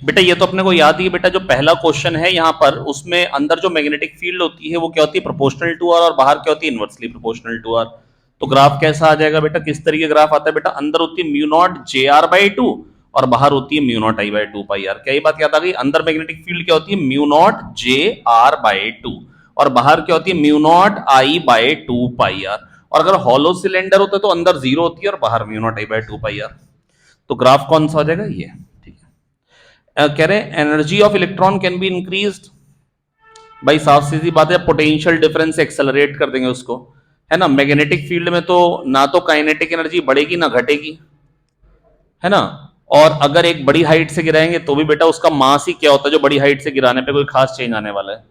बेटा ये तो अपने को याद ही है बेटा, जो पहला क्वेश्चन है यहाँ पर उसमें अंदर जो मैग्नेटिक फील्ड होती है वो क्या होती है, प्रोपोर्शनल टू आर, और बाहर क्या होती है, इनवर्सली प्रोपोर्शनल टू आर। तो ग्राफ कैसा आ जाएगा बेटा, किस तरीके ग्राफ आता है बेटा, अंदर होती है mu naught J R by two और बाहर होती है mu naught I by two pi R. क्या ये बात याद आ गई, अंदर मैग्नेटिक फील्ड क्या होती है, mu naught J R by two, और बाहर क्या होती है, mu naught I by two pi R. और अगर हॉलो सिलेंडर होता है तो अंदर जीरो होती है और बाहर mu naught I by two pi R. तो ग्राफ कौन सा हो जाएगा ये, ठीक है। कह रहे हैं energy of electron can be increased, भाई साफ सीधी बात है, पोटेंशियल डिफरेंस एक्सेलरेट कर देंगे उसको, है ना। मैग्नेटिक फील्ड में तो ना तो काइनेटिक एनर्जी बढ़ेगी ना घटेगी, है ना। और अगर एक बड़ी हाइट से गिराएंगे तो भी बेटा उसका मास ही क्या होता है, जो बड़ी हाइट से गिराने पे कोई खास चेंज आने वाला है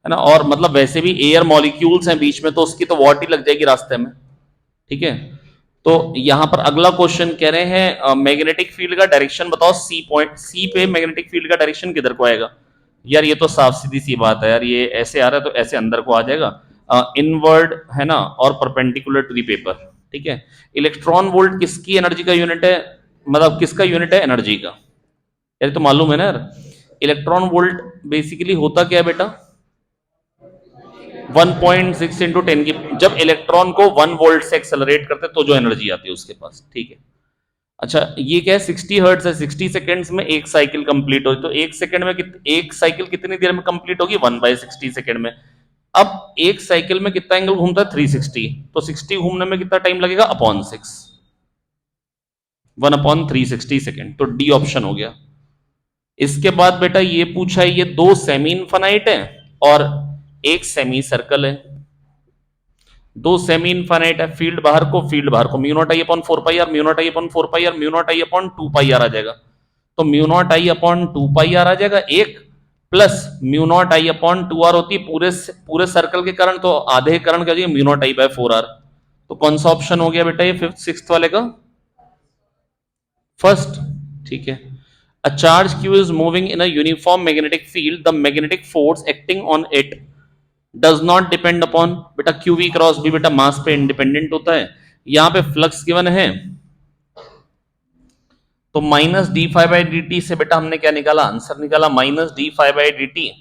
ना। और मतलब वैसे भी एयर मॉलिक्यूल्स हैं बीच में, तो उसकी तो वॉट ही लग जाएगी रास्ते में, ठीक है। तो यहां पर अगला क्वेश्चन कह रहे हैं मैग्नेटिक फील्ड का डायरेक्शन बताओ, सी पॉइंट, सी पे मैग्नेटिक फील्ड का डायरेक्शन किधर को आएगा। यार ये तो साफ सीधी सी बात है यार, ये ऐसे आ रहा है तो ऐसे अंदर को आ जाएगा, इनवर्ड है ना, और परपेंडिकुलर टू दी पेपर, ठीक है। इलेक्ट्रॉन वोल्ट किसकी एनर्जी का यूनिट है, मतलब किसका यूनिट है, एनर्जी का। यार तो मालूम है ना यार, इलेक्ट्रॉन वोल्ट बेसिकली होता क्या है बेटा, 1.6 इंटू 10 की, जब इलेक्ट्रॉन को 1 वोल्ट से एक्सेलरेट करते तो जो एनर्जी आती है उसके पास, ठीक है। अच्छा ये क्या है, 60 हर्ट्ज है, 60 सेकेंड्स में एक साइकिल कंप्लीट होगी, तो एक सेकंड में एक साइकिल कितनी देर में कंप्लीट होगी, 1/60 सेकेंड में। अब एक साइकिल में कितना एंगल घूमता है, 360, तो 60 घूमने में कितना टाइम लगेगा, अपॉन 6, 1/360 सेकेंड, तो डी ऑप्शन हो गया। इसके बाद बेटा ये पूछा है, ये दो सेमी इनफाइनाइट है और एक सेमी सर्कल है, दो सेमी इनफाइनाइट है, फील्ड बाहर को mu naught I upon 4 pi R, mu naught I upon 4 pi R, mu naught I upon 2 pi R आ जाएगा। तो mu naught I upon 2 pi R आ जाएगा एक, plus mu naught I upon 2 R होती है पूरे पूरे सर्कल के कारण, तो आधे कारण क्या हो जाएगा, mu naught I by 4 R. तो कौन सा ऑप्शन हो गया बेटा ये, फिफ्थ सिक्स्थ वाले का फर्स्ट, ठीक है। A charge q is moving in a uniform magnetic field. The magnetic force acting on it does not depend upon, बेटा qv क्रॉस भी बेटा मास पे इंडिपेंडेंट होता है। यहां पे फ्लक्स गिवन है, तो minus D phi by D T से बेटा हमने क्या निकाला, आंसर निकाला minus D phi by D T,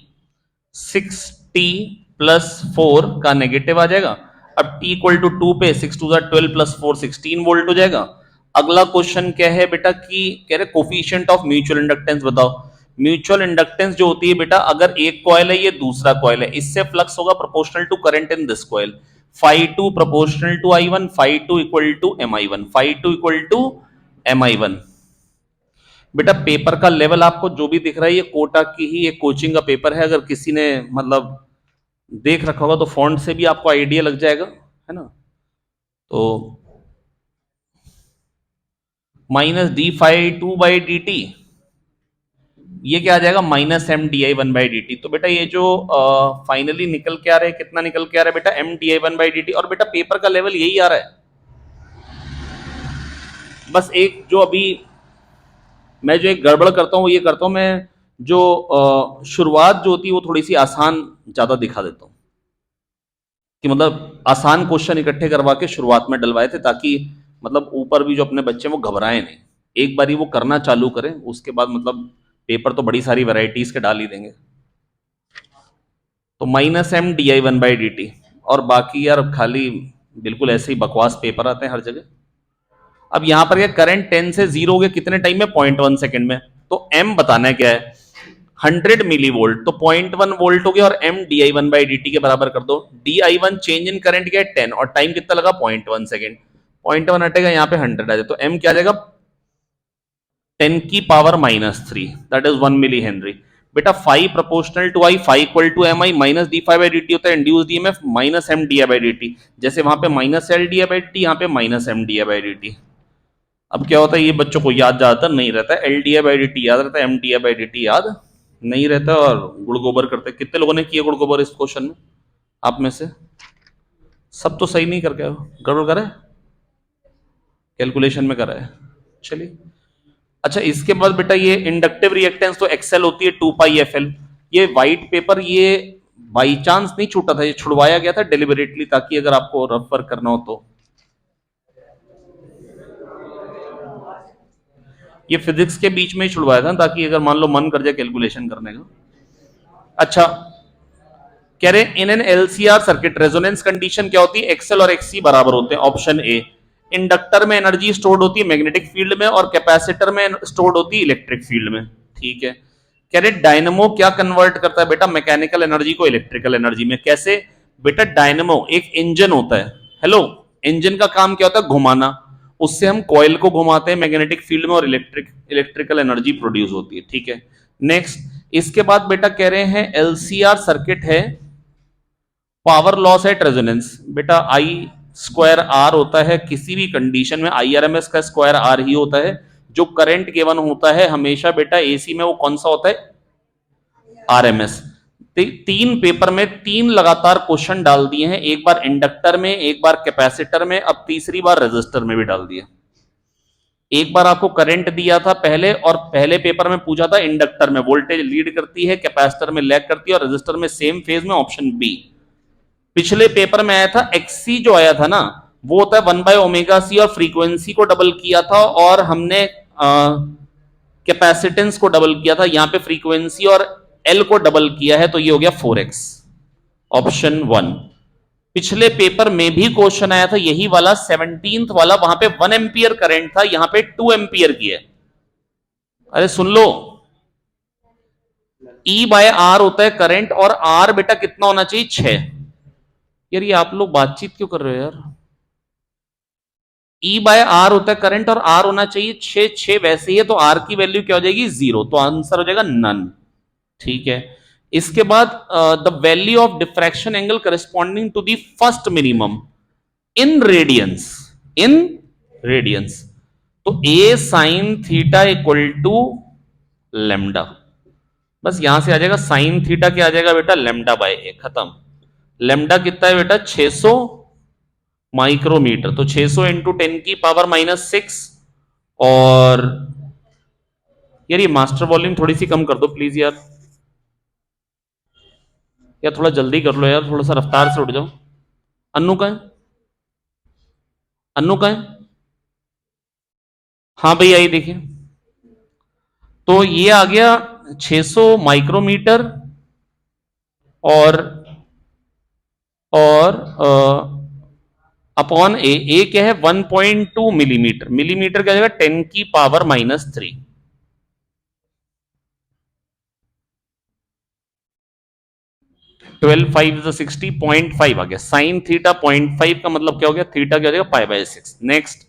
6t+4 का नेगेटिव आ जाएगा। अब t इक्वल टू 2 पे 6 टू 12 प्लस 4 16 वोल्ट हो जाएगा। अगला क्वेश्चन क्या है बेटा, कि कह रहे कोफिशिएंट ऑफ म्यूचुअल इंडक्टेंस बताओ। म्यूचुअल इंडक्टेंस जो होती है बेटा, अगर एक कॉइल है ये दूसरा कॉइल है, इससे फ्लक्स होगा proportional to current in this coil, phi2 proportional to i1, phi2 equal to mi1, phi2 equal to mi1। बेटा पेपर का लेवल आपको जो भी दिख रहा है ये कोटा की ही एक कोचिंग का पेपर है, अगर किसी ने मतलब देख रखा होगा तो फॉन्ट से भी आपको आइडिया लग जाएगा, है ना। तो minus D phi two by D T, ये क्या आ जाएगा, minus M D I one by D T. तो बेटा ये जो फाइनली निकल के आ रहा है, कितना निकल के आ रहा है बेटा, M D I one by D T. और बेटा पेपर का लेवल यही आ रहा है, बस एक जो अभी मैं जो एक गड़बड़ करता हूँ ये करता हूँ मैं, जो शुरुआत जो होती है वो थोड़ी सी आसान ज्यादा दिखा देता हूँ, कि मतलब आसान क्वेश्चन इकट्ठे करवा के शुरुआत में डलवाए थे, ताकि मतलब ऊपर भी जो अपने बच्चे वो घबराए नहीं, एक बारी वो करना चालू करें, उसके बाद मतलब पेपर तो बड़ी सारी वैरायटीज के डाल ही देंगे। तो minus M D I one by D T, और बाकी यार खाली बिल्कुल ऐसे ही बकवास पेपर आते हैं हर जगह। अब यहां पर क्या, करंट 10 से 0 हो गया कितने टाइम में, 0.1 सेकंड में। तो m बताना है क्या है, 100 मिली वोल्ट, तो 0.1 वोल्ट हो गया, और m D I one by D T के बराबर कर दो। D I one change in current क्या है 10, और टाइम कितना लगा 0.1 सेकंड, 0.1 हटेगा यहाँ पे 100 आ जाए, तो m क्या आ जाएगा 10⁻³ दैट इज 1 मिली हेनरी। बेटा phi proportional to I, phi equal to M I, minus D phi by D T होता है induce EMF, minus M D I by D T. जैसे वहां पे minus L D I by D T, यहाँ पे minus M D I by D T. अब क्या होता है, ये बच्चों को याद ज्यादातर नहीं रहता है, L D I by D T याद रहता है, M D I by D T याद नहीं रहता, और गुड़ गोबर करते। कितने लोगों ने किया गुड़ गोबर इस क्वेश्चन में आप में से, सब तो सही नहीं करके गड़बड़ करे, कैलकुलेशन में करा है, चलिए। अच्छा इसके बाद बेटा ये इंडक्टिव रिएक्टेंस तो एक्सेल होती है 2πfl। ये व्हाइट पेपर ये बाई चांस नहीं छूटा था, ये छुड़वाया गया था डेलिबरेटली, ताकि अगर आपको रफ वर्क करना हो तो। ये फिजिक्स के बीच में ही छुड़वाया था ताकि अगर मान लो मन कर जाए कैलकुलेशन करने का। अच्छा, कह रहे in an LCR circuit resonance condition क्या होती है, एक्सएल और एक्ससी बराबर होते हैं। Option A. इंडक्टर में एनर्जी स्टोर्ड होती है मैग्नेटिक फील्ड में और कैपेसिटर में स्टोर्ड होती है इलेक्ट्रिक फील्ड में। ठीक है। कह रहे डायनेमो क्या कन्वर्ट करता है बेटा मैकेनिकल एनर्जी को इलेक्ट्रिकल एनर्जी में, कैसे बेटा? डायनेमो एक इंजन होता है। हेलो, इंजन का काम क्या होता है? घुमाना। उससे हम कॉइल को घुमाते हैं मैग्नेटिक फील्ड में और इलेक्ट्रिकल एनर्जी प्रोड्यूस होती है। ठीक है। नेक्स्ट, इसके बाद बेटा कह रहे हैं एलसीआर सर्किट है, पावर लॉस एट रेजोनेंस। बेटा आई स्क्वायर आर होता है किसी भी कंडीशन में, आई आर एम एस का स्क्वायर आर ही होता है। जो करंट गिवन होता है हमेशा बेटा एसी में वो कौन सा होता है? आरएमएस। तीन पेपर में तीन लगातार क्वेश्चन डाल दिए हैं, एक बार इंडक्टर में, एक बार कैपेसिटर में, अब तीसरी बार रेजिस्टर में भी डाल दिया। एक बार आपको करंट दिया था पहले, और पहले पेपर में पूछा था इंडक्टर में वोल्टेज लीड करती है, कैपेसिटर में लैग करती है और रेजिस्टर में सेम फेज में, ऑप्शन बी। पिछले पेपर में आया था एक्सी, जो आया था ना वो होता है 1/ओमेगा सी और फ्रीक्वेंसी को डबल किया था, और हमने कैपेसिटेंस को डबल किया था। यहां पे फ्रीक्वेंसी और एल को डबल किया है तो ये हो गया 4x, ऑप्शन 1। पिछले पेपर में भी क्वेश्चन आया था यही वाला 17th वाला, वहां पे 1 एम्पियर करंट था, यहां पे 2 एम्पियर की है। अरे सुन लो, E/R होता है करंट, और R बेटा कितना होना चाहिए? 6। यार ये आप लोग बातचीत क्यों कर रहे हो यार? E/R होता है करंट और R होना चाहिए 6 वैसे ही है, तो R की वैल्यू क्या हो जाएगी? 0, तो आंसर हो जाएगा नन। ठीक है। इसके बाद the value of diffraction angle corresponding to the first minimum in radians, in radians. तो a sine theta equal to lambda. बस यहां से आ जाएगा साइन थीटा क्या आ जाएगा बेटा? लेमडा/ए, खत्म। लेमडा कितना है बेटा? 600 माइक्रोमीटर, तो 600 इंटू 10⁻⁻6। और यार ये मास्टर वॉल्यूम थोड़ी सी कम कर दो प्लीज यार, या थोड़ा जल्दी कर लो यार, थोड़ा सा रफ्तार से उठ जाओ। अन्नू का है? अन्नू का है? हाँ भैया ये देखिए, तो ये आ गया 600 माइक्रोमीटर, और और अपॉन ए क्या है? 1.2 मिलीमीटर। मिलीमीटर क्या जाएगा? 10⁻⁻3। 12 5 60 0.5 आ गया। साइन थीटा 0.5 का मतलब क्या हो गया? थीटा क्या हो जाएगा? π/6। नेक्स्ट,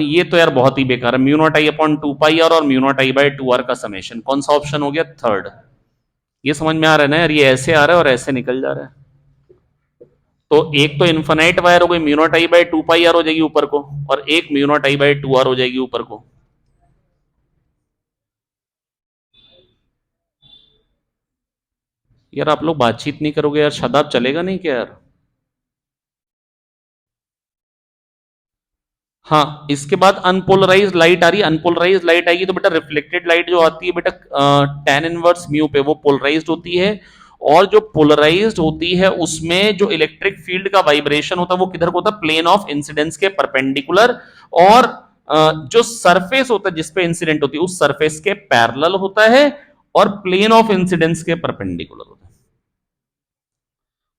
ये तो यार बहुत ही बेकार है। μ0I/2πr और μ0I/2r का समेशन, कौन सा ऑप्शन हो गया? थर्ड। ये समझ में आ रहा है ना यार, ये ऐसे आ रहा है और ऐसे निकल जा रहा है। तो एक तो इन्फिनाइट वायर हो गई, μ0I/2πr हो जाएगी ऊपर को, और एक μ0I/2r हो जाएगी ऊपर को। यार आप लोग बातचीत नहीं करोगे यार, शदाब चलेगा नहीं क्या यार? हाँ, इसके बाद अनपोलराइज लाइट आ रही है। अनपोलराइज लाइट आएगी तो बेटा रिफ्लेक्टेड लाइट जो आती है बेटा tan इनवर्स म्यू पे, वो पोलराइज्ड होती है। और जो पोलराइज्ड होती है उसमें जो इलेक्ट्रिक फील्ड का वाइब्रेशन होता है वो किधर को होता है? प्लेन ऑफ इंसिडेंस के परपेंडिकुलर। और जो सरफेस होता है जिसपे इंसिडेंट होती है उस सरफेस के पैरेलल होता है, और प्लेन ऑफ इंसिडेंस के परपेंडिकुलर होता है।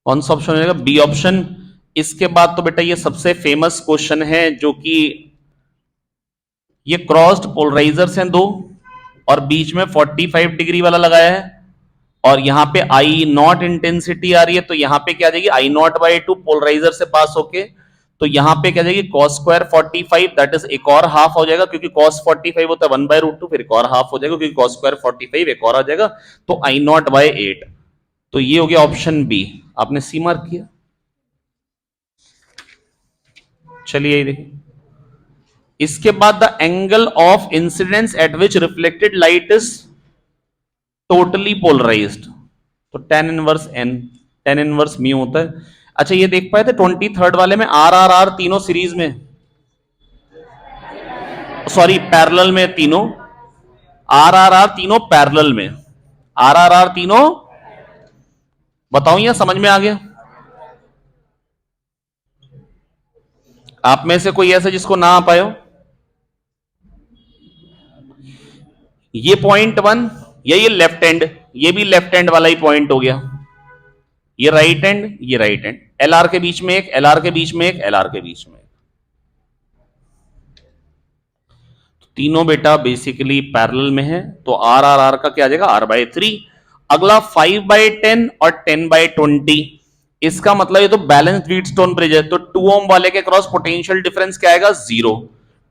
कौन सा ऑप्शन हो जाएगा? B option. इसके बाद तो बेटा ये सबसे फेमस क्वेश्चन है, जो कि ये क्रॉस्ड पोलराइजर्स हैं दो, और बीच में 45 डिग्री वाला लगाया है, और यहां पे आई नॉट इंटेंसिटी आ रही है, तो यहां पे क्या आ जाएगी? I0/2 पोलराइजर से पास होके, तो यहां पे क्या जाएगी? cos स्क्वायर 45, दैट इज एक और हाफ हो जाएगा, क्योंकि cos 45 होता है 1/√2, फिर एक और हाफ हो जाएगा क्योंकि cos स्क्वायर 45 एक और आ जाएगा, तो I0/8। तो ये हो गया ऑप्शन बी। आपने सी मार्क किया। चलिए देखिए, इसके बाद the angle of incidence at which reflected light is totally polarised, तो tan इनवर्स म्यू होता है। अच्छा ये देख पाए थे 23rd वाले में RRR तीनों सीरीज में, सॉरी पैरेलल में, तीनों RRR तीनों पैरेलल में, RRR तीनों। बताओ ये समझ में आ गया? आप में से कोई ऐसा जिसको ना आ पाए हो? ये पॉइंट वन, ये लेफ्ट हैंड, ये भी लेफ्ट हैंड वाला ही पॉइंट हो गया, ये राइट हैंड, ये राइट हैंड, एल आर के बीच में एक, एल आर के बीच में एक, एल आर के बीच में एक, तो तीनों बेटा बेसिकली पैरेलल में है, तो आर आर आर का क्या आ जाएगा, आर बाय 3। अगला 5/10 और 10/20, इसका मतलब ये तो बैलेंस्ड व्हीटस्टोन ब्रिज है, तो 2 ओम वाले के क्रॉस पोटेंशियल डिफरेंस क्या आएगा, 0।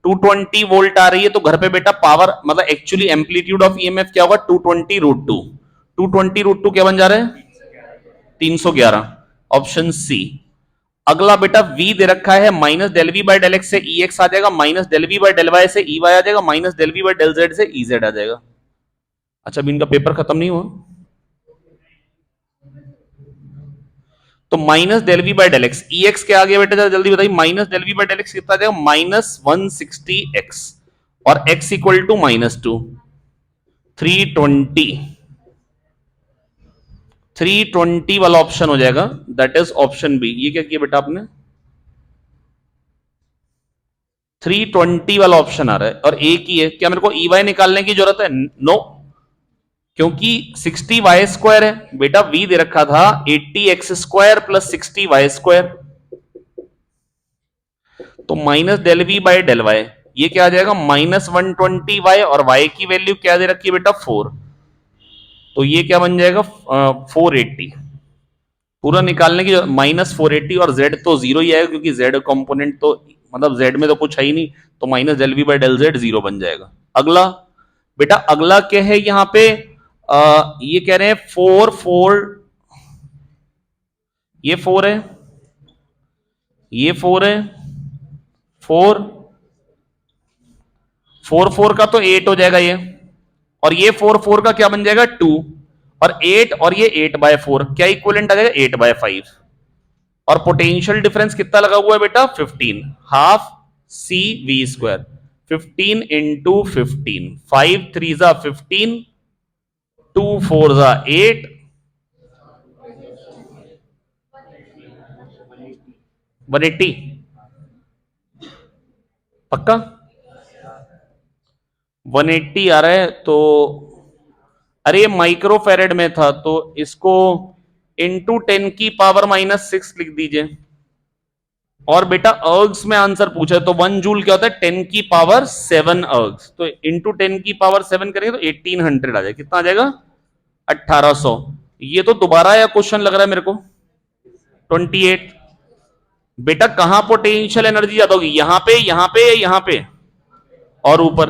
220 वोल्ट आ रही है, तो घर पे बेटा पावर मतलब एक्चुअली एम्पलीट्यूड ऑफ ईएमएफ क्या होगा, 220√2। 220√2 क्या बन जा रहा है, 311, ऑप्शन सी। अगला बेटा v दे रखा है, minus del V by del X से ई एक्स आ जाएगा, minus del V by del Y से ई वाई आ जाएगा, minus del V by del Z से ई जेड आ जाएगा। अच्छा अभी इनका पेपर खत्म नहीं हुआ, तो minus del V by del X, E X क्या आ गया बेटा जल्दी बताइए, minus del V by del X कितना आ जाएगा, -160x, और x इक्वल टू -2, 320, 320 वाला ऑप्शन हो जाएगा, दैट इज ऑप्शन बी। ये क्या किया बेटा आपने, 320 वाला ऑप्शन आ रहा है, और एक ही है, क्या मेरे को ई वाई निकालने की जरूरत है, नो, क्योंकि 60y² है बेटा, v दे रखा था 80x² प्लस 60y², तो minus del V by del Y, ये क्या आ जाएगा, -120y, और y की वैल्यू क्या दे रखी है बेटा, 4, तो ये क्या बन जाएगा, 480। पूरा निकालने की -480, और z तो जीरो ही आएगा, क्योंकि z कंपोनेंट तो मतलब z में तो कुछ है ही नहीं, तो minus del V by del Z 0 बन जाएगा। अगला बेटा, अगला क्या है यहां पे, ये कह रहे हैं 4 ये 4 है, ये 4 है, 4 4 का तो 8 हो जाएगा ये, और ये 4 का क्या बन जाएगा, 2, और 8, और ये 8/4 क्या इक्विवेलेंट आ जाएगा, 8/5, और पोटेंशियल डिफरेंस कितना लगा हुआ है बेटा, 15, half C V square, 15 into 15, 5 3 जा 15, 2 4 जा 8, 180 पक्का, 180 आ रहा है, तो अरे माइक्रो फेरेड में था, तो इसको इंटू 10 की पावर -6 लिख दीजिए, और बेटा अर्ग्स में आंसर पूछा है, तो 1 जूल क्या होता है, 10 की पावर 7 अर्ग्स, तो इंटू 10 की पावर 7 करेंगे तो 1800 आ जाएगा, कितना आ जाएगा, 1800। ये तो दोबारा या क्वेश्चन लग रहा है मेरे को, 28। बेटा कहां पोटेंशियल एनर्जी ज्यादा होगी, यहां पे, यहां पे, या यहां पे, और ऊपर,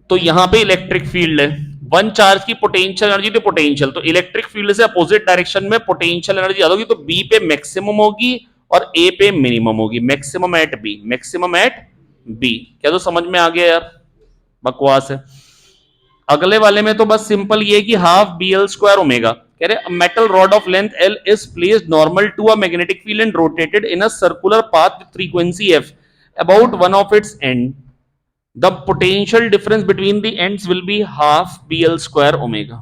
तो यहां पे इलेक्ट्रिक फील्ड है, वन चार्ज की पोटेंशियल एनर्जी तो पोटेंशियल, तो इलेक्ट्रिक फील्ड से अपोजिट डायरेक्शन में पोटेंशियल एनर्जी ज्यादा होगी, तो बी पे मैक्सिमम होगी और ए पे मिनिमम होगी, maximum at B, maximum at B. क्या तो समझ में आ गया यार, बकवास है। अगले वाले में तो बस सिंपल ये कि half B L square omega, कह रहे metal rod of length L is placed normal to a magnetic field and rotated in a circular path with frequency F about one of its end, the potential difference between the ends will be half bl square omega,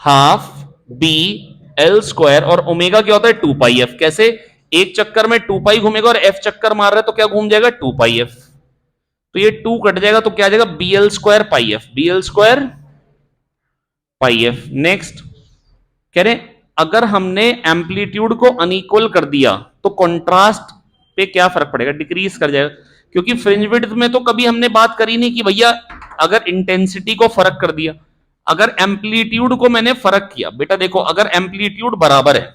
half bl square, और omega क्या होता है, 2 पाई f। कैसे, एक चक्कर में 2 पाई घूमेगा और f चक्कर मार रहा है, तो क्या घूम जाएगा, 2 पाई f, तो ये 2 कट जाएगा, तो क्या आ जाएगा, bl square pi f, bl square pi f। Next कह रहे अगर हमने एम्पलीट्यूड को अनइक्वल कर दिया तो कंट्रास्ट पे क्या फर्क पड़ेगा, डिक्रीज कर जाएगा, क्योंकि फ्रिंज विड्थ में तो कभी हमने बात करी नहीं कि भैया अगर इंटेंसिटी को फर्क कर दिया, अगर एम्पलीट्यूड को मैंने फर्क किया, बेटा देखो अगर एम्पलीट्यूड बराबर है,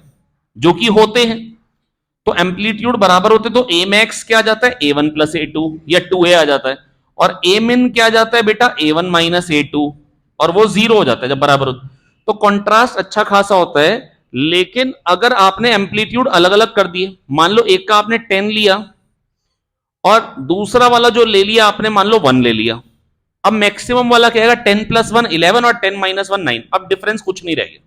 जो कि होते हैं, तो एम्पलीट्यूड बराबर होते तो ए मैक्स क्या आ जाता है, ए वन प्लस ए टू, या 2a आ जाता है, और ए मिन क्या आ जाता है बेटा, ए वन माइनस ए टू, और वो 0 हो जाता है जब बराबर होता, तो कॉन्ट्रास्ट अच्छा खासा होता है। लेकिन अगर आपने एम्पलीट्यूड अलग अलग कर दिए, मान लो एक का आपने 10 लिया और दूसरा वाला जो ले लिया आपने मान लो 1 ले लिया, अब मैक्सिमम वाला क्या है, 10 + 1 11 और 10 - 1 9, अब डिफरेंस कुछ नहीं रहेगा,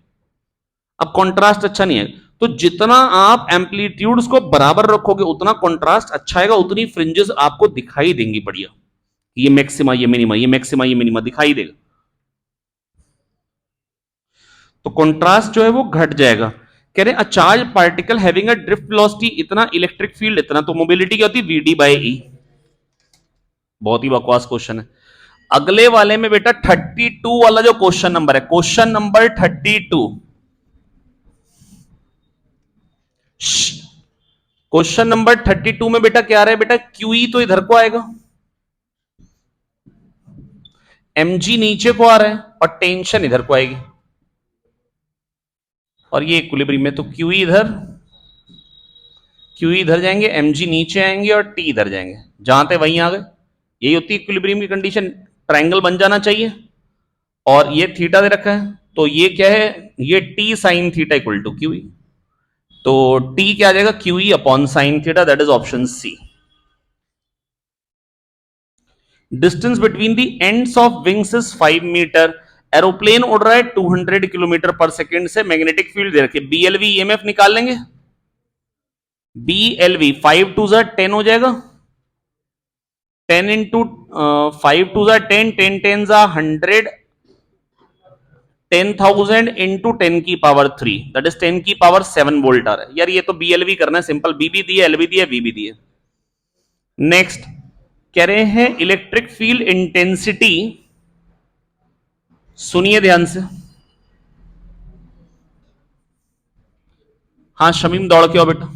अब कॉन्ट्रास्ट अच्छा नहीं है। तो जितना आप एम्पलीट्यूड्स को बराबर रखोगे उतना कॉन्ट्रास्ट अच्छा आएगा, उतनी फ्रिंजेस आपको दिखाई देंगी बढ़िया, ये मैक्सिमा ये मिनिमा, ये मैक्सिमा ये मिनिमा दिखाई देगा, तो कॉन्ट्रास्ट जो है वो घट जाएगा। कह रहे हैं a charge particle having a drift velocity इतना, इलेक्ट्रिक फील्ड इतना, तो मोबिलिटी क्या होती है, वीडी बाय ई। बहुत ही बकवास क्वेश्चन है। अगले वाले में बेटा 32 वाला जो क्वेश्चन नंबर है, क्वेश्चन नंबर 32, क्वेश्चन नंबर 32 में बेटा क्या आ रहा है बेटा, क्यूई तो इधर को आएगा, एमजी नीचे को आ रहा है और टेंशन इधर को आएगी, और ये इक्विलिब्रियम में, तो क्यू इधर जाएंगे, एमजी नीचे आएंगे और टी इधर जाएंगे, जहां थे वहीं आ गए। यही होती है इक्विलिब्रियम की कंडीशन, ट्रायंगल बन जाना चाहिए। और ये थीटा दे रखा है, तो ये क्या है, ये T sine theta equal to Q, तो टी क्या आ जाएगा, Q upon sine theta, that is option C. Distance between the ends of wings is 5 metre. Aeroplane उड़ रहा है 200 किलोमीटर पर सेकेंड से, मैग्नेटिक फील्ड दे रखी है, बीएलवी ईएमएफ निकाल लेंगे। बीएलवी 5 टू ज़ा 10 हो जाएगा, 10 इंटू 5 टू ज़ा 10, 10 10 ज़ा 100, 10,000 इंटू 10 की पावर 3, दैट इज 10 की पावर 7 वोल्ट आ रहा है। यार ये तो बीएलवी करना है सिंपल, बीबी दी है, एलवी दी है, वीबी दी है। नेक्स्ट कह रहे हैं इलेक्ट्रिक फील्ड इंटेंसिटी, सुनिए ध्यान से। हाँ शमीम दौड़ के आओ बेटा।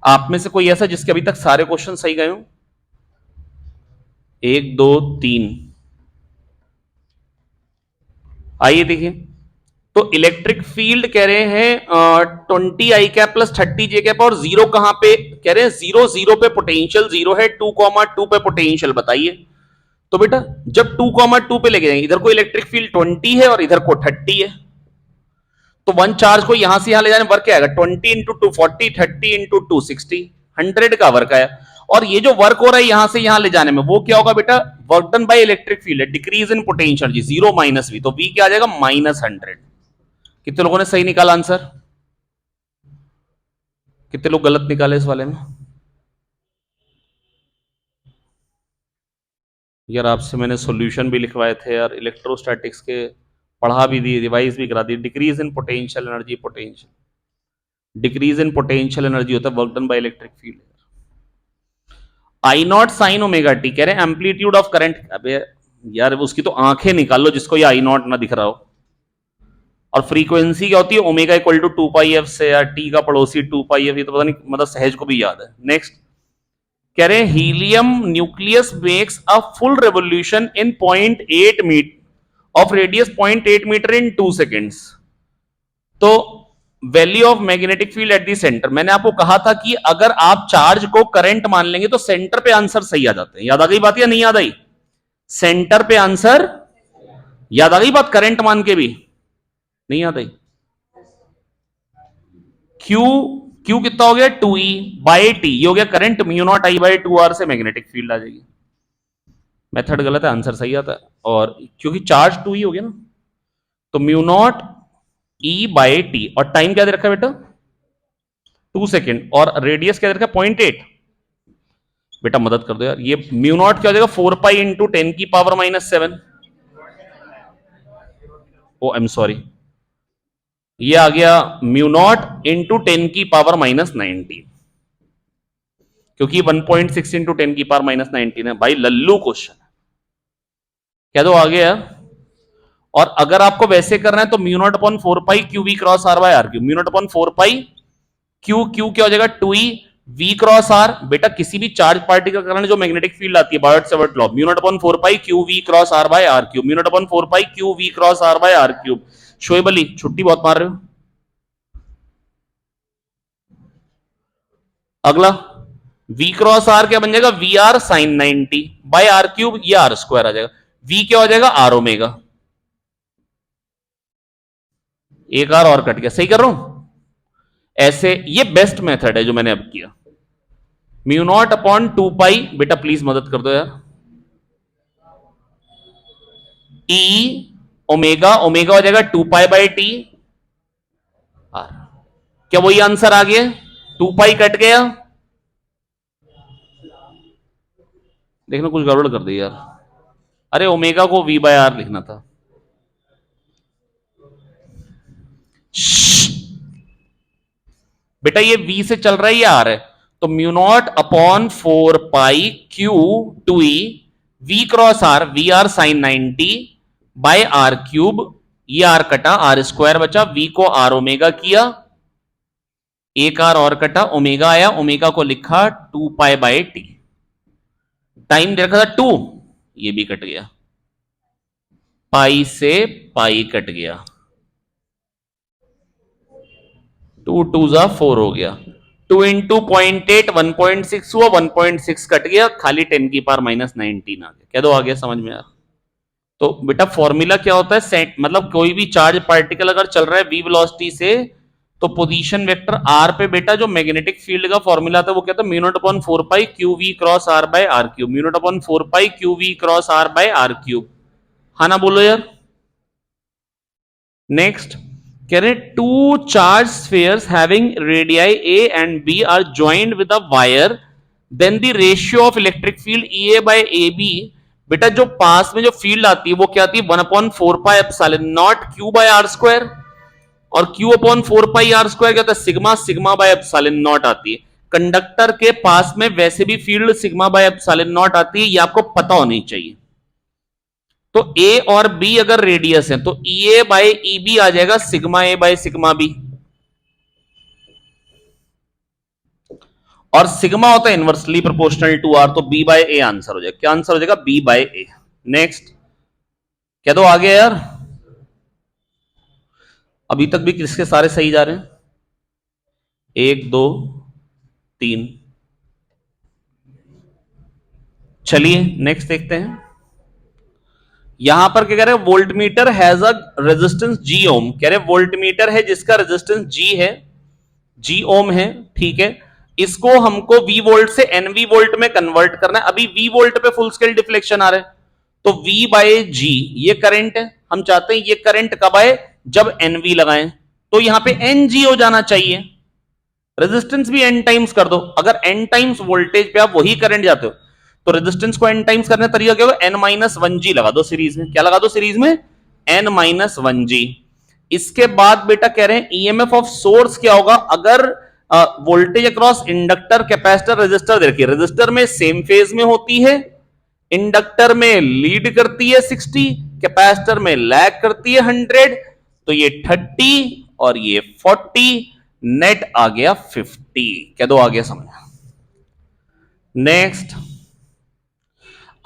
आप में से कोई ऐसा जिसके अभी तक सारे क्वेश्चन सही गए हो? 1 2 3, आइए देखिए। तो इलेक्ट्रिक फील्ड कह रहे हैं 20 आई कैप प्लस 30 जे कैप, और जीरो कहां पे कह रहे हैं, जीरो जीरो पे पोटेंशियल जीरो है, 2,2 पे पोटेंशियल बताइए। तो बेटा जब 2,2 पे लेके जाएंगे, इधर को इलेक्ट्रिक फील्ड 20 है और इधर को 30 है, तो वन चार्ज को यहां से यहां ले जाने वर्क क्या आएगा, 20 इंटू 240, 30 इंटू 260, 100 का वर्क आया। और ये जो वर्क हो रहा है यहां से यहां ले जाने में, वो क्या होगा बेटा, work done by electric field है, डिक्रीज इन पोटेंशियल जी, जीरो माइनस वी, तो वी क्या आ जाएगा, -100। कितने लोगों ने सही निकाला आंसर, कितने लोग गलत निकाले इस वाले में? यार आपसे मैंने सॉल्यूशन भी लिखवाए थे यार, इलेक्ट्रोस्टैटिक्स के, पढ़ा भी दी, रिवाइज भी करा दी। Decrease in potential energy, potential decrease in potential energy होता है work done by electric field. I naught sine omega T कह रहे हैं एम्पलीट्यूड ऑफ करंट। अबे यार उसकी तो आंखें निकाल लो जिसको ये आई नॉट ना दिख रहा हो। और फ्रीक्वेंसी क्या होती है, omega equal to 2 pi F से, या टी का पड़ोसी 2 पाई एफ, ये तो पता नहीं, मतलब सहज को भी याद है। नेक्स्ट कह रहे हैं helium nucleus makes a full revolution in 0.8 metre of radius 0.8 metre in 2 seconds. तो value of magnetic field at the centre, मैंने आपको कहा था कि अगर आप चार्ज को करंट मान लेंगे तो सेंटर पे आंसर सही आ जाते हैं। याद आ गई बात या नहीं याद आई? सेंटर पे आंसर याद आ गई बात, करंट मान के भी नहीं याद आई? क्यू, क्यू कितना हो गया, 2E/T, ये हो गया करंट, μ0I/2R से मैग्नेटिक फील्ड आ जाएगी। मेथड गलत है, आंसर सही आता है। और क्योंकि चार्ज 2E हो गया ना, तो μ0E/T, और टाइम क्या दे रखा है बेटा, 2 सेकेंड, और रेडियस क्या दे रखा है, 0.8। बेटा मदद कर दो यार, ये μ0 क्या हो जाएगा, 4 पाई इंटू 10 की power -7। Oh I am sorry, ये आ गया μ0 इंटू 10 की पावर -19, क्योंकि 1.6 इंटू 10 की पावर -19 है। भाई लल्लू क्वेश्चन क्या दो आ गया। और अगर आपको वैसे करना है तो μ0/4 pi Q V cross R by R cube, μ0/4 pi Q, Q क्या हो जाएगा 2E वी क्रॉस आर। बेटा किसी भी चार्ज पार्टिकल का करंट जो मैग्नेटिक फील्ड आती है, Biot Savart law, μ0/4 pi Q V cross R by R cube, μ0/4 pi Q V cross R by R cube. Shoaib Ali छुट्टी बहुत मार रहे हो। अगला v क्रॉस आर क्या बन जाएगा, V R sine 90 by R cube, ये आर स्क्वायर आ जाएगा। v क्या हो जाएगा, आर ओमेगा। एक आर और कट गया, सही कर रहा हूं ऐसे। ये बेस्ट मेथड है जो मैंने अब किया, μ0/2 पाई। बेटा प्लीज मदद कर दो यार, e ओमेगा, ओमेगा हो जाएगा 2 पाई/T आर। क्या वही आंसर आ गया, 2 पाई कट गया। देखना कुछ गड़बड़ कर दी यार, अरे ओमेगा को v/r लिखना था। बेटा ये v से चल रहा है, ये r है, तो mu naught upon 4 pi Q two E v cross r, V R sine 90 by r cube, ये r कटा, r स्क्वायर बचा, v को r ओमेगा किया, एक r और कटा, ओमेगा आया, ओमेगा को लिखा 2 पाई बाय टी, टाइम दे रखा था 2, ये भी कट गया, पाई से पाई कट गया, 2 2 जा 4 हो गया, 2 इंटू 0.8 1.6 हुआ, 1.6 कट गया, खाली 10 की पावर माइनस 19 आ गया। कह दो आ गया समझ में यार। तो बेटा फॉर्मूला क्या होता है, सेट मतलब कोई भी चार्ज पार्टिकल अगर चल रहा है v वेलोसिटी से, तो पोजीशन वेक्टर r पे बेटा जो मैग्नेटिक फील्ड का फॉर्मूला था वो क्या था, mu naught upon 4 pi Q V cross r by r cube, mu naught upon 4 pi Q V cross r by r cube. हाँ ना बोलो यार। नेक्स्ट कह रहे two charge spheres having radii a and b are joined with a wire, then the ratio of electric field ea by ab, बेटा जो पास में जो फील्ड आती है वो क्या आती है, 1/4 pi epsilon naught q by r square, और q upon 4 pi r square क्या होता है, sigma sigma by epsilon naught आती है। कंडक्टर के पास में वैसे भी field sigma by epsilon naught आती है, ये आपको पता होनी चाहिए। तो a और b अगर रेडियस है तो ea बाय eb आ जाएगा sigma a by sigma b, और सिग्मा होता है इनवर्सली प्रोपोर्शनल टू r, तो b बाय a आंसर हो जाएगा। क्या आंसर हो जाएगा, b बाय a। नेक्स्ट क्या दो आ गया यार, अभी तक भी किसके सारे सही जा रहे हैं, 1 2 3। चलिए नेक्स्ट देखते हैं। यहां पर क्या कह रहे हैं, वोल्टमीटर हैज अ रेजिस्टेंस जी ओम, कह रहे वोल्टमीटर है जिसका रेजिस्टेंस जी है, जी ओम है, ठीक है। इसको हमको V वोल्ट से NV वोल्ट में कन्वर्ट करना है। अभी V वोल्ट पे फुल स्केल डिफ्लेक्शन आ रहा है, तो V बाय G ये करंट है, हम चाहते हैं ये करंट कब आए, जब NV लगाएं, तो यहां पे NG हो जाना चाहिए, रेजिस्टेंस भी n टाइम्स कर दो। अगर n टाइम्स वोल्टेज पे आप वही करंट जाते हो, तो रेजिस्टेंस को n टाइम्स करने का तरीका क्या होगा, n-1G लगा दो सीरीज में। क्या लगा दो सीरीज में, n-1G। इसके बाद बेटा कह रहे हैं ईएमएफ ऑफ सोर्स क्या होगा, अगर voltage across inductor capacitor resistor, देखिए रेजिस्टर में सेम फेज में होती है, इंडक्टर में लीड करती है 60, कैपेसिटर में लैग करती है 100, तो ये 30 और ये 40, नेट आ गया 50। क्या दो आ गया समझ। Next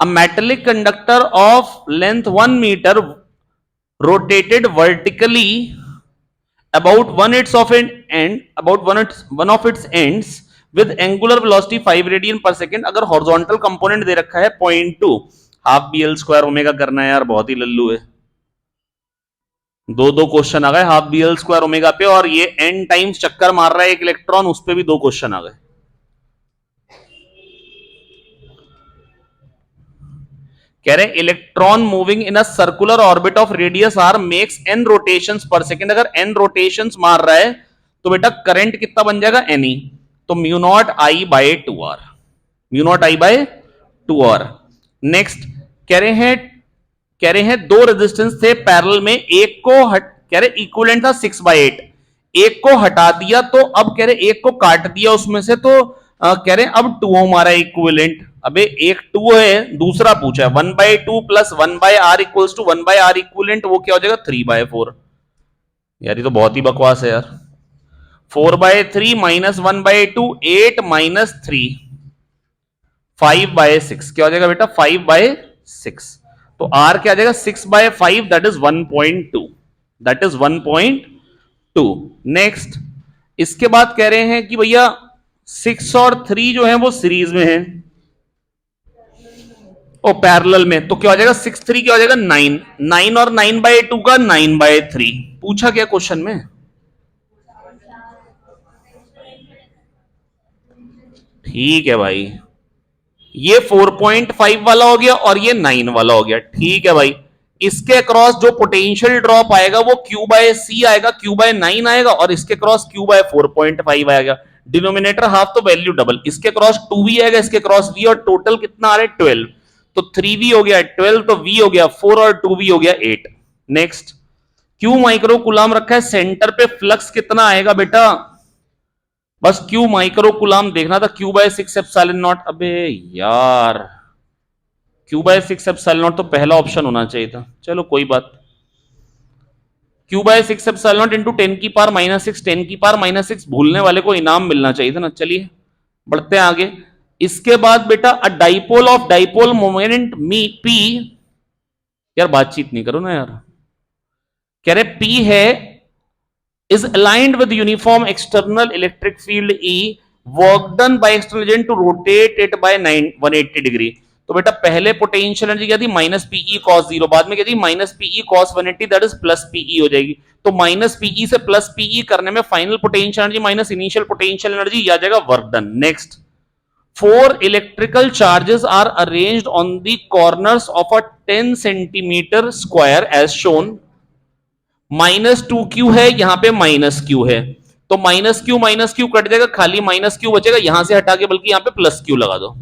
a metallic conductor of length 1 metre rotated vertically about one of its ends with angular velocity 5 radian per second. अगर हॉरिजॉन्टल कंपोनेंट दे रखा है 0.2, half B L square omega करना है यार, बहुत ही लल्लू है। दो क्वेश्चन आ गए half B L square omega पे, और ये एन टाइम्स चक्कर मार रहा है एक इलेक्ट्रॉन, उस पे भी 2 क्वेश्चन आ गए। कह रहे electron moving in a circular orbit of radius R makes N rotations per second. अगर एन रोटेशंस मार रहा है तो बेटा करंट कितना बन जाएगा, एनी, तो mu naught I bye 2r, mu naught I bye 2r। Next कह रहे हैं 2 रेजिस्टेंस थे पैरेलल में, एक को कह रहे इक्विवेलेंट था 6/8, एक को हटा दिया, तो अब कह रहे एक को काट दिया उसमें से, तो कह रहे अब 2 ओम आ रहा है इक्विवेलेंट। अबे एक 2 है, दूसरा पूछा है 1/2 plus 1/r equals to 1/r equivalent, वो क्या हो जाएगा 3/4। यार ये तो बहुत ही बकवास है यार। 4/3 माइनस 1/2 8 माइनस 3 5/6, क्या हो जाएगा बेटा 5/6, तो r क्या आ जाएगा 6/5, that is 1.2, that is 1.2। Next इसके बाद कह रहे हैं कि भैया 6 और 3 जो है वो सीरीज में है, ओ पैरेलल में, तो क्या हो जाएगा 6 3 क्या हो जाएगा 9, 9 और 9/2 का 9/3। पूछा क्या क्वेश्चन में, ठीक है भाई, ये 4.5 वाला हो गया और ये 9 वाला हो गया, ठीक है भाई। इसके क्रॉस जो पोटेंशियल ड्रॉप आएगा वो Q/C आएगा, Q/9 आएगा, और इसके क्रॉस Q/4.5 आएगा। डिनोमिनेटर हाफ तो वैल्यू डबल, इसके क्रॉस 2v आएगा, इसके क्रॉस v, और टोटल कितना आ रहा है 12, तो 3v हो गया 12, तो v हो गया 4 और 2v हो गया 8। नेक्स्ट Q माइक्रो कूलम रखा है, सेंटर पे फ्लक्स कितना आएगा बेटा, बस क्यू माइक्रो कुलाम देखना था, क्यू बाय 6 एप्सिलॉन नॉट। अबे यार, क्यू बाय 6 एप्सिलॉन नॉट तो पहला ऑप्शन होना चाहिए था, चलो कोई बात। Q by 6 epsilon naught into 10 की पावर माइनस 6, 10 की पावर माइनस 6 भूलने वाले को इनाम मिलना चाहिए था ना। चलिए बढ़ते हैं आगे। इसके बाद बेटा अ dipole of dipole moment me P, यार बातचीत नहीं करो ना यार, कह रहे पी है is aligned with uniform external electric field E, work done by external agent to rotate it by 180 degree. तो बेटा पहले पोटेंशियल एनर्जी क्या थी, माइनस पीई कॉस जीरो, बाद में क्या थी minus PE cos 180, that is plus PE हो जाएगी। तो माइनस पीई से प्लस पीई करने में final potential energy minus initial potential energy आ जाएगा work done. Next, four electrical charges are arranged on the corners of a 10 centimetre square as shown. -2q है, यहां पे -q है, तो -q कट जाएगा, खाली -q बचेगा, यहां से हटा के बल्कि यहां पे +q लगा दो।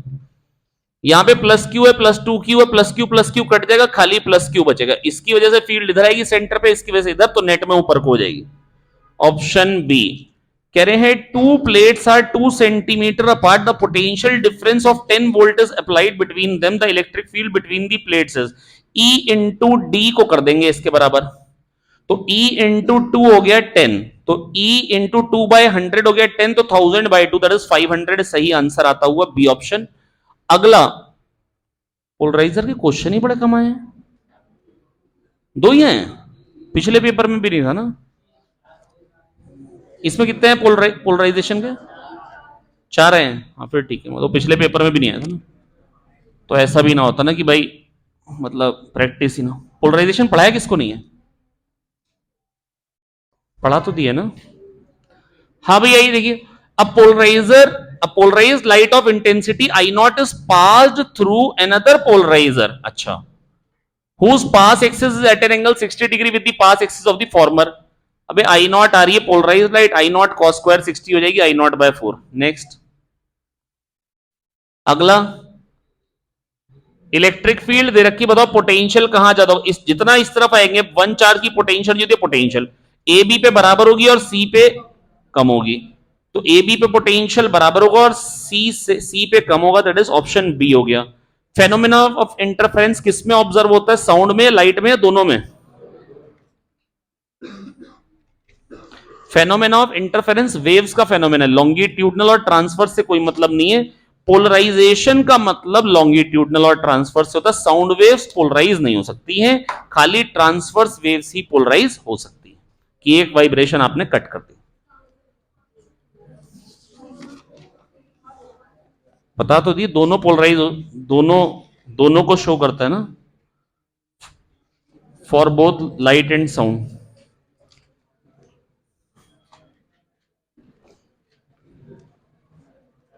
यहां पे +q है, +2q है, +q कट जाएगा, खाली +q बचेगा। इसकी वजह से फील्ड इधर आएगी सेंटर पे, इसकी वजह से इधर, तो नेट में ऊपर को हो जाएगी। ऑप्शन बी कह रहे हैं two plates are 2 centimetre apart, the potential difference of 10 volt is applied between them, the electric field between the plates is E into D को कर देंगे इसके बराबर। तो E इंटू टू हो गया 10, तो E इंटू टू बाई 100 हो गया 10, तो 1000 बाई 2 दैट इज 500, सही आंसर आता हुआ बी ऑप्शन। अगला, पोलराइजर के क्वेश्चन ही बड़े कम आए हैं, दो ही हैं, पिछले पेपर में भी नहीं था ना। इसमें कितने हैं पोलराइजेशन के, 4 हैं। हाँ फिर ठीक है, तो पिछले पेपर में भी नहीं आया था ना, तो ऐसा भी ना होता ना कि भाई मतलब प्रैक्टिस ही ना। पोलराइजेशन पढ़ाया किसको नहीं है, पढ़ा तो दिया ना। हाँ भैया ये देखिए, a polarized light of intensity I naught is passed through another polarizer, अच्छा, whose pass axis is at an angle 60 degree with the pass axis of the former। अबे I naught आ रही है polarise light, I naught cos square 60 हो जाएगी I naught by 4। Next, अगला, electric field दे रखी, बताओ पोटेंशियल कहां ज्यादा, इस जितना इस तरफ आएंगे वन चार्ज की पोटेंशियल जो पोटेंशियल ए बी पे बराबर होगी और सी पे कम होगी, तो ए बी पे पोटेंशियल बराबर होगा और सी पे कम होगा, दैट इज ऑप्शन बी हो गया। फेनोमेना ऑफ इंटरफेरेंस किस में ऑब्जर्व होता है, साउंड में, लाइट में, दोनों में। फेनोमेना ऑफ इंटरफेरेंस वेव्स का फेनोमेना, लॉन्गिट्यूडनल और ट्रांसवर्स से कोई मतलब नहीं है। पोलराइजेशन का मतलब लॉन्गिट्यूडनल और ट्रांसवर्स से होता है, साउंड वेव्स पोलराइज नहीं हो सकती हैं, खाली ट्रांसवर्स वेव्स ही पोलराइज हो सकती है, कि एक वाइब्रेशन आपने कट कर दी। बता तो दी, दोनों पोलराइज, दोनों दोनों को शो करता है ना, for both light and sound.